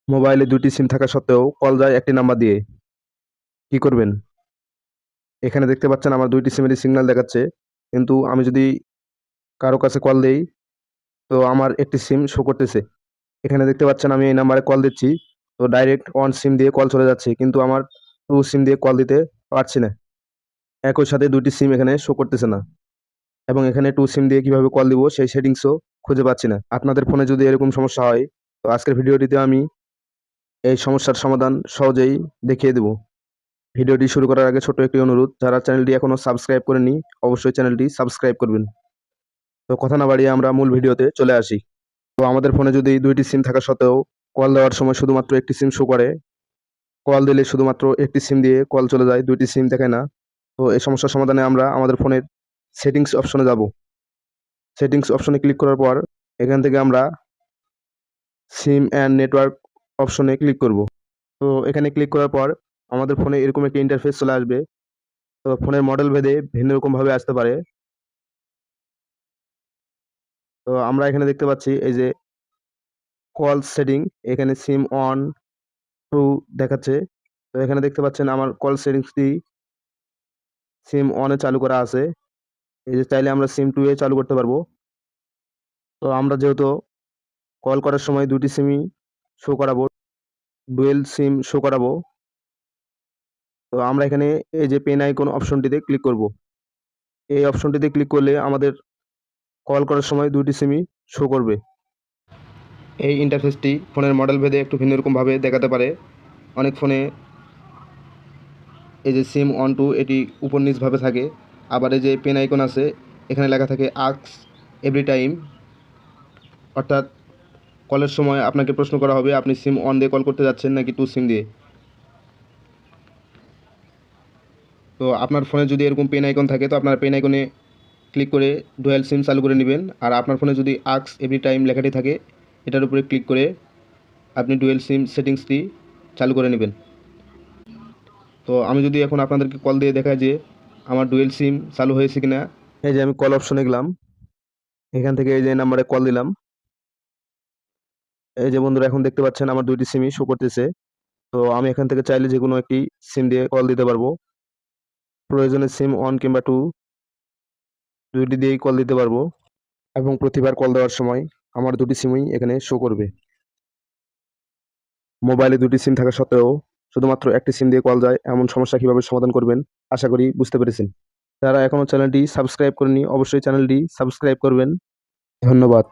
মোবাইলে দুটি সিম থাকা সত্ত্বেও কল যায় একটি নাম্বার দিয়ে। কি করবেন? এখানে দেখতে পাচ্ছেন আমার দুইটি সিমেরই সিগন্যাল দেখাচ্ছে, কিন্তু আমি যদি কারো কাছে কল দেই তো আমার একটি সিম শো করতেছে। এখানে দেখতে পাচ্ছেন আমি এই নাম্বারে কল দিচ্ছি, তো ডাইরেক্ট অন সিম দিয়ে কল চলে যাচ্ছে, কিন্তু আমার টু সিম দিয়ে কল দিতে পারছি না। একই সাথে দুইটি সিম এখানে শো করতেছে না, এবং এখানে টু সিম দিয়ে কিভাবে কল দিব সেই সেটিংসও খুঁজে পাচ্ছি না। আপনাদের ফোনে যদি এরকম সমস্যা হয়, তো আজকের ভিডিওটিতে আমি এই সমস্যার সমাধান সহজেই দেখিয়ে দেব। ভিডিওটি শুরু করার আগে ছোট্ট একটি অনুরোধ, যারা চ্যানেলটি এখনো সাবস্ক্রাইব করেনি অবশ্যই চ্যানেলটি সাবস্ক্রাইব করবেন। তো কথা না বাড়িয়ে আমরা মূল ভিডিওতে চলে আসি। তো আমাদের ফোনে যদি দুইটি সিম থাকা সত্ত্বেও কল দেওয়ার সময় শুধুমাত্র একটি সিম শো করে, কল দিলে শুধুমাত্র একটি সিম দিয়ে কল চলে যায়, দুইটি সিম দেখায় না। তো এই সমস্যার সমাধানে আমরা আমাদের ফোনের সেটিংস অপশনে যাব। সেটিংস অপশনে ক্লিক করার পর এখান থেকে আমরা সিম অ্যান্ড নেটওয়ার্ক অপশনে ক্লিক করব। তো এখানে ক্লিক করার পর আমাদের ফোনে এরকম একটি ইন্টারফেস চলে আসবে। তো ফোনের মডেল ভেদে ভিন্ন রকমভাবে আসতে পারে। তো আমরা এখানে দেখতে পাচ্ছি এই যে কল সেটিং, এখানে সিম অন টু দেখাচ্ছে। তো এখানে দেখতে পাচ্ছেন আমার কল সেটিংসটি সিম অনে চালু করা আছে। এই যে চাইলে আমরা সিম টু এ চালু করতে পারবো। তো আমরা যেহেতু কল করার সময় দুটি সিমই শো করাবো, ডুয়েল সিম শো করাবো, তো আমরা এখানে এই যে পেন আইকন অপশনটিতে ক্লিক করব। এই অপশনটিতে ক্লিক করলে আমাদের কল করার সময় দুটি সিমই শো করবে। এই ইন্টারফেসটি ফোনের মডেল ভেদে একটু ভিন্ন রকমভাবে দেখাতে পারে। অনেক ফোনে এই যে সিম অন টু এটি উপর নিচভাবে থাকে, আবার এই যে পেন আইকন আছে এখানে লেখা থাকে আস্ক এভরি টাইম, অর্থাৎ কলের সময় আপনাকে প্রশ্ন করা হবে আপনি সিম অন দিয়ে কল করতে যাচ্ছেন নাকি টু সিম দিয়ে। তো আপনার ফোনে যদি এরকম পেন আইকন থাকে তো আপনার পেন আইকনে ক্লিক করে ডুয়াল সিম চালু করে নেবেন, আর আপনার ফোনে যদি আস্ক এভরি টাইম লেখাটি থাকে এটার উপরে ক্লিক করে আপনি ডুয়েল সিম সেটিংসটি চালু করে নেবেন। তো আমি যদি এখন আপনাদেরকে কল দিয়ে দেখাই যে আমার ডুয়েল সিম চালু হয়েছে কিনা, এই যে আমি কল অপশনে গেলাম, এখান থেকে এই যে নাম্বারে কল দিলাম। এই যে বন্ধুরা এখন দেখতে পাচ্ছেন আমার দুইটি সিমই শো করতেছে। তো আমি এখান থেকে চাইলে যে কোনো একটি সিম দিয়ে কল দিতে পারবো। প্রয়োজনে সিম ওয়ান কিংবা টু দুইটি দিয়েই কল দিতে পারবো, এবং প্রতিবার কল দেওয়ার সময় আমার দুটি সিমই এখানে শো করবে। মোবাইলে দুটি সিম থাকা সত্ত্বেও শুধুমাত্র একটি সিম দিয়ে কল যায়, এমন সমস্যা কিভাবে সমাধান করবেন আশা করি বুঝতে পেরেছেন। যারা এখনো চ্যানেলটি সাবস্ক্রাইব করেনি অবশ্যই চ্যানেলটি সাবস্ক্রাইব করবেন। ধন্যবাদ।